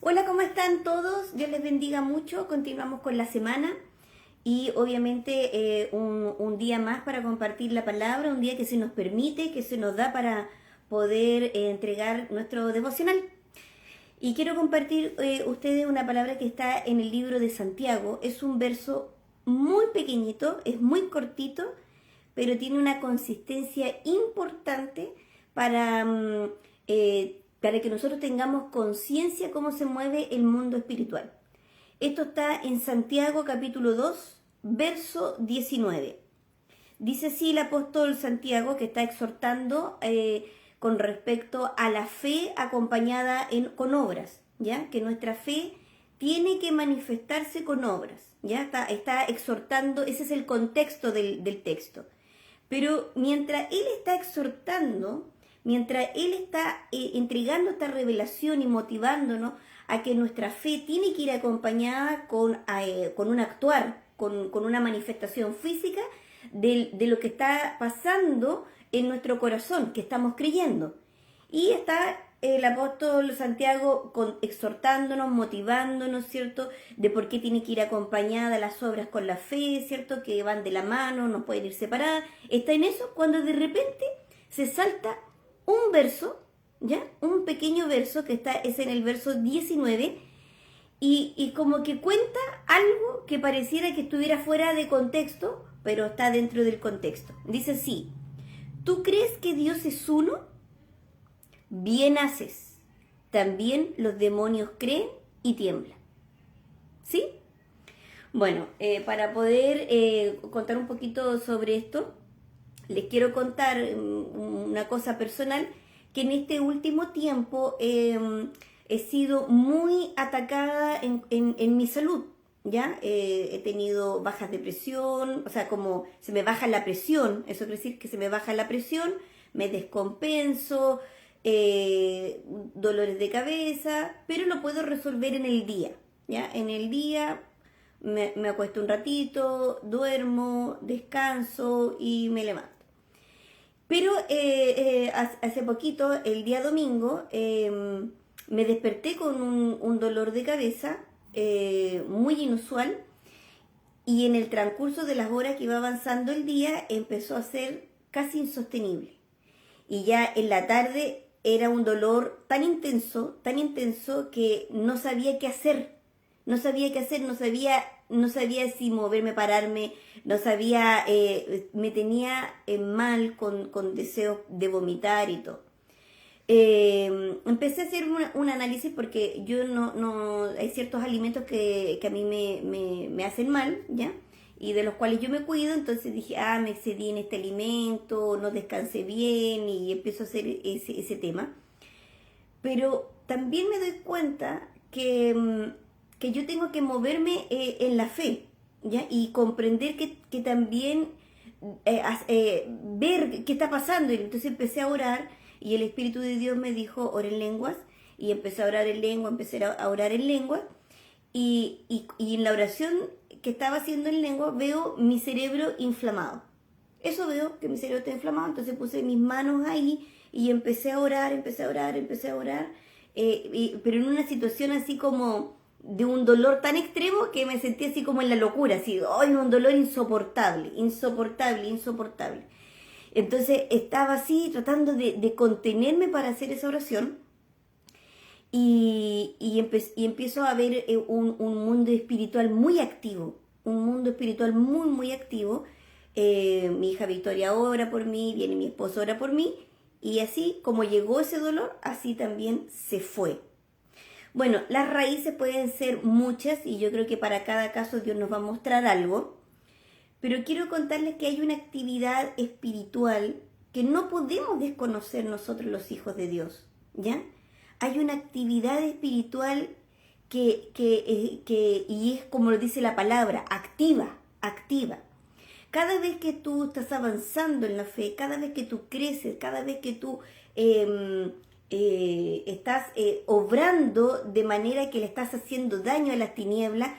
Hola, ¿cómo están todos? Dios les bendiga mucho. Continuamos con la semana y obviamente un día más para compartir la palabra, un día que se nos permite, que se nos da para poder entregar nuestro devocional. Y quiero compartir ustedes una palabra que está en el libro de Santiago. Es un verso muy pequeñito, es muy cortito, pero tiene una consistencia importante para, para que nosotros tengamos conciencia cómo se mueve el mundo espiritual. Esto está en Santiago capítulo 2, verso 19. Dice así el apóstol Santiago, que está exhortando con respecto a la fe acompañada con obras, ¿ya? Que nuestra fe tiene que manifestarse con obras, ¿ya? Está exhortando, ese es el contexto del texto. Pero mientras él está exhortando, mientras él está entregando esta revelación y motivándonos a que nuestra fe tiene que ir acompañada con un actuar, con una manifestación física de lo que está pasando en nuestro corazón, que estamos creyendo. Y está el apóstol Santiago exhortándonos, motivándonos, ¿cierto? De por qué tiene que ir acompañada las obras con la fe, ¿cierto? Que van de la mano, no pueden ir separadas. Está en eso cuando de repente se salta un verso, ¿ya? Un pequeño verso que es en el verso 19 y como que cuenta algo que pareciera que estuviera fuera de contexto, pero está dentro del contexto. Dice así: ¿tú crees que Dios es uno? Bien haces. También los demonios creen y tiemblan. ¿Sí? Bueno, para poder contar un poquito sobre esto, les quiero contar una cosa personal, que en este último tiempo he sido muy atacada en mi salud, ¿ya? He tenido bajas de presión, o sea, como se me baja la presión, eso quiere decir que se me baja la presión, me descompenso, dolores de cabeza, pero lo puedo resolver en el día, ¿ya? En el día me acuesto un ratito, duermo, descanso y me levanto. Pero hace poquito, el día domingo, me desperté con un dolor de cabeza muy inusual, y en el transcurso de las horas que iba avanzando el día empezó a ser casi insostenible. Y ya en la tarde era un dolor tan intenso que no sabía qué hacer. No sabía qué hacer, no sabía si moverme, pararme, no sabía, me tenía mal con deseos de vomitar y todo. Empecé a hacer un análisis porque yo hay ciertos alimentos que a mí me hacen mal, ¿ya? Y de los cuales yo me cuido, entonces dije, me excedí en este alimento, no descansé bien, y empiezo a hacer ese tema. Pero también me doy cuenta que yo tengo que moverme en la fe, ¿ya? Y comprender que también ver qué está pasando. Y entonces empecé a orar y el Espíritu de Dios me dijo, ora en lenguas, y empecé a orar en lengua, empecé a orar en lengua, y en la oración que estaba haciendo en lengua veo mi cerebro inflamado. Eso veo, que mi cerebro está inflamado, entonces puse mis manos ahí y empecé a orar, empecé a orar, pero en una situación así como de un dolor tan extremo que me sentí así como en la locura, así, ¡ay! Un dolor insoportable, insoportable, insoportable. Entonces estaba así tratando de contenerme para hacer esa oración, y empiezo a ver un mundo espiritual muy activo, un mundo espiritual muy, muy activo. Mi hija Victoria ora por mí, viene mi esposo ora por mí, y así como llegó ese dolor, así también se fue. Bueno, las raíces pueden ser muchas y yo creo que para cada caso Dios nos va a mostrar algo, pero quiero contarles que hay una actividad espiritual que no podemos desconocer nosotros los hijos de Dios, ¿ya? Hay una actividad espiritual y es como lo dice la palabra, activa, activa. Cada vez que tú estás avanzando en la fe, cada vez que tú creces, cada vez que tú estás obrando de manera que le estás haciendo daño a las tinieblas,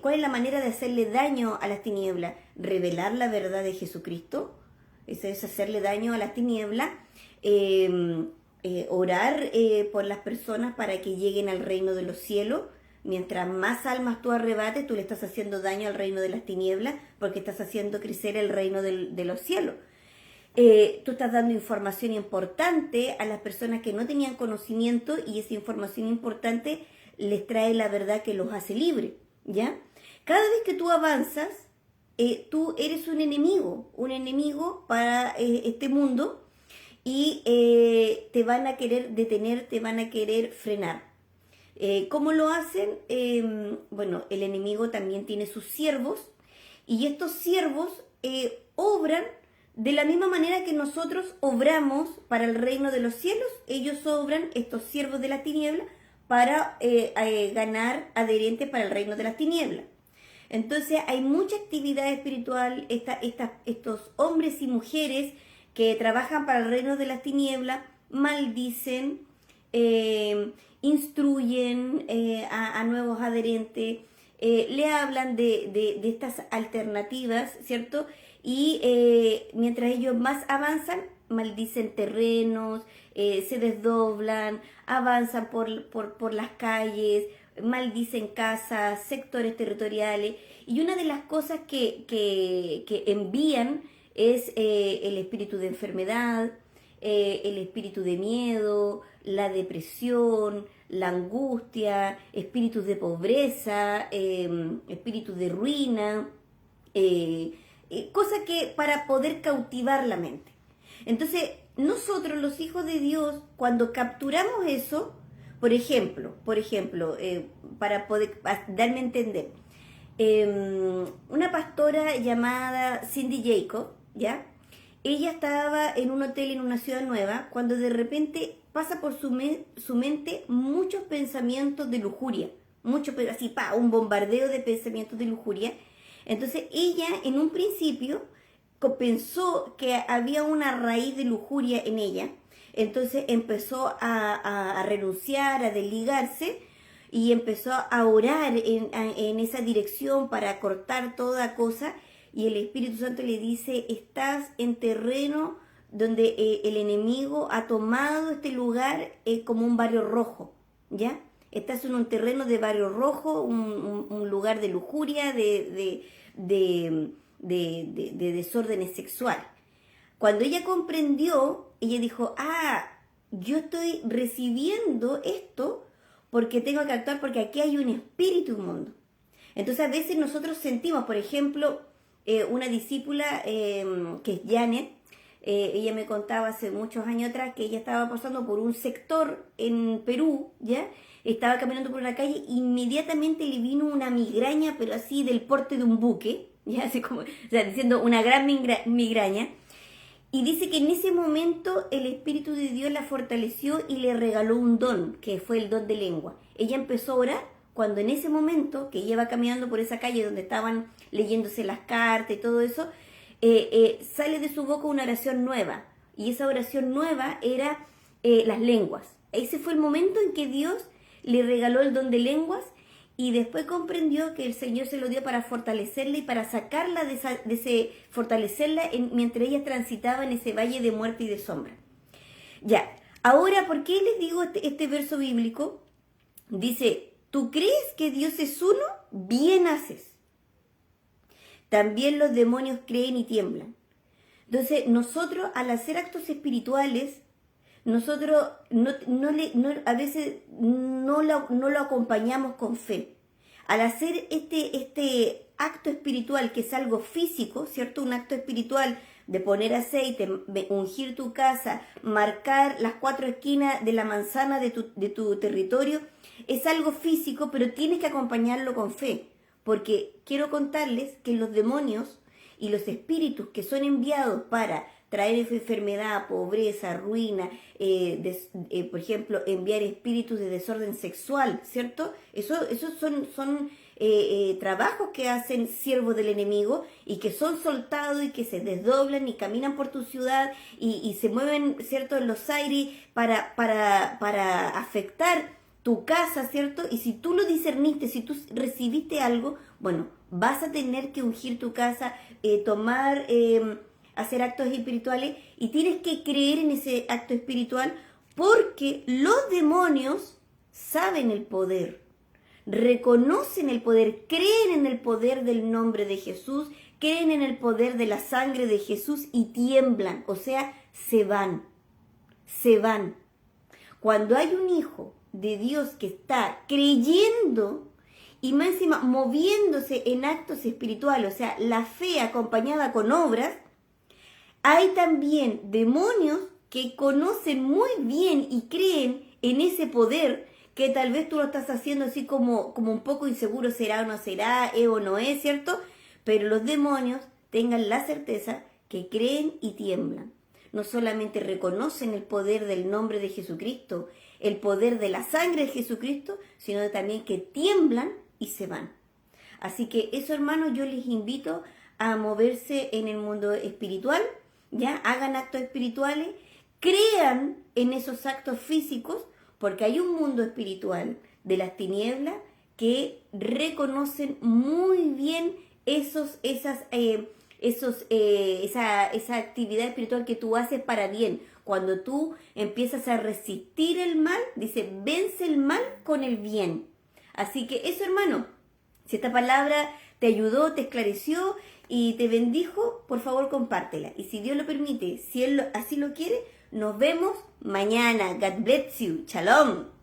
¿cuál es la manera de hacerle daño a las tinieblas? Revelar la verdad de Jesucristo. Eso es hacerle daño a las tinieblas. orar por las personas para que lleguen al reino de los cielos. Mientras más almas tú arrebates, tú le estás haciendo daño al reino de las tinieblas, porque estás haciendo crecer el reino de los cielos. Tú estás dando información importante a las personas que no tenían conocimiento, y esa información importante les trae la verdad que los hace libres, ¿ya? Cada vez que tú avanzas, tú eres un enemigo para este mundo, y te van a querer detener, te van a querer frenar. ¿Cómo lo hacen? Bueno, el enemigo también tiene sus siervos, y estos siervos obran de la misma manera que nosotros obramos para el reino de los cielos. Ellos obran, estos siervos de la tiniebla, para ganar adherentes para el reino de las tinieblas. Entonces hay mucha actividad espiritual. Estos hombres y mujeres que trabajan para el reino de las tinieblas maldicen, instruyen a nuevos adherentes, le hablan de estas alternativas, ¿cierto? Y mientras ellos más avanzan, maldicen terrenos, se desdoblan, avanzan por las calles, maldicen casas, sectores territoriales. Y una de las cosas que envían es el espíritu de enfermedad, el espíritu de miedo, la depresión, la angustia, espíritus de pobreza, espíritus de ruina, cosas que para poder cautivar la mente. Entonces, nosotros los hijos de Dios, cuando capturamos eso, por ejemplo, para poder darme a entender, una pastora llamada Cindy Jacob, ¿ya? Ella estaba en un hotel en una ciudad nueva, cuando de repente pasa por su mente muchos pensamientos de lujuria, así, un bombardeo de pensamientos de lujuria. Entonces ella en un principio pensó que había una raíz de lujuria en ella, entonces empezó a renunciar, a desligarse, y empezó a orar en esa dirección para cortar toda cosa. Y el Espíritu Santo le dice: estás en terreno donde el enemigo ha tomado este lugar como un barrio rojo, ¿ya? Estás en un terreno de barrio rojo, un lugar de lujuria, de desórdenes sexuales. Cuando ella comprendió, ella dijo: yo estoy recibiendo esto porque tengo que actuar, porque aquí hay un espíritu inmundo. Entonces a veces nosotros sentimos, por ejemplo, una discípula que es Janet, ella me contaba hace muchos años atrás que ella estaba pasando por un sector en Perú, ¿ya? Estaba caminando por una calle, inmediatamente le vino una migraña, pero así del porte de un buque, ¿ya? Así como, o sea, diciendo una gran migraña. Y dice que en ese momento el Espíritu de Dios la fortaleció y le regaló un don, que fue el don de lengua. Ella empezó a orar cuando en ese momento que ella iba caminando por esa calle donde estaban leyéndose las cartas y todo eso, sale de su boca una oración nueva. Y esa oración nueva era las lenguas. Ese fue el momento en que Dios le regaló el don de lenguas, y después comprendió que el Señor se lo dio para fortalecerla y para sacarla fortalecerla mientras ella transitaba en ese valle de muerte y de sombra. Ya, ahora, ¿por qué les digo este verso bíblico? Dice: ¿tú crees que Dios es uno? Bien haces. También los demonios creen y tiemblan. Entonces, nosotros al hacer actos espirituales, nosotros a veces no lo acompañamos con fe. Al hacer este acto espiritual, que es algo físico, ¿cierto? Un acto espiritual de poner aceite, ungir tu casa, marcar las 4 esquinas de la manzana de tu territorio, es algo físico, pero tienes que acompañarlo con fe. Porque quiero contarles que los demonios y los espíritus que son enviados para traer enfermedad, pobreza, ruina, por ejemplo, enviar espíritus de desorden sexual, ¿cierto? Esos son trabajos que hacen siervos del enemigo, y que son soltados y que se desdoblan y caminan por tu ciudad y se mueven, ¿cierto?, en los aires para afectar tu casa, ¿cierto? Y si tú lo discerniste, si tú recibiste algo, bueno, vas a tener que ungir tu casa, hacer actos espirituales, y tienes que creer en ese acto espiritual, Porque los demonios saben el poder, reconocen el poder, creen en el poder del nombre de Jesús, creen en el poder de la sangre de Jesús y tiemblan, o sea, se van, se van. Cuando hay un hijo de Dios que está creyendo y más encima moviéndose en actos espirituales, o sea, la fe acompañada con obras, hay también demonios que conocen muy bien y creen en ese poder que tal vez tú lo estás haciendo así como un poco inseguro, será o no será, es o no es, ¿cierto? Pero los demonios tengan la certeza que creen y tiemblan. No solamente reconocen el poder del nombre de Jesucristo, el poder de la sangre de Jesucristo, sino también que tiemblan y se van. Así que eso, hermanos, yo les invito a moverse en el mundo espiritual, ya hagan actos espirituales, crean en esos actos físicos, porque hay un mundo espiritual de las tinieblas que reconocen muy bien esa actividad espiritual que tú haces para bien. Cuando tú empiezas a resistir el mal, dice, vence el mal con el bien. Así que eso, hermano, si esta palabra te ayudó, te esclareció y te bendijo, por favor compártela. Y si Dios lo permite, si Él así lo quiere, nos vemos mañana. God bless you. Shalom.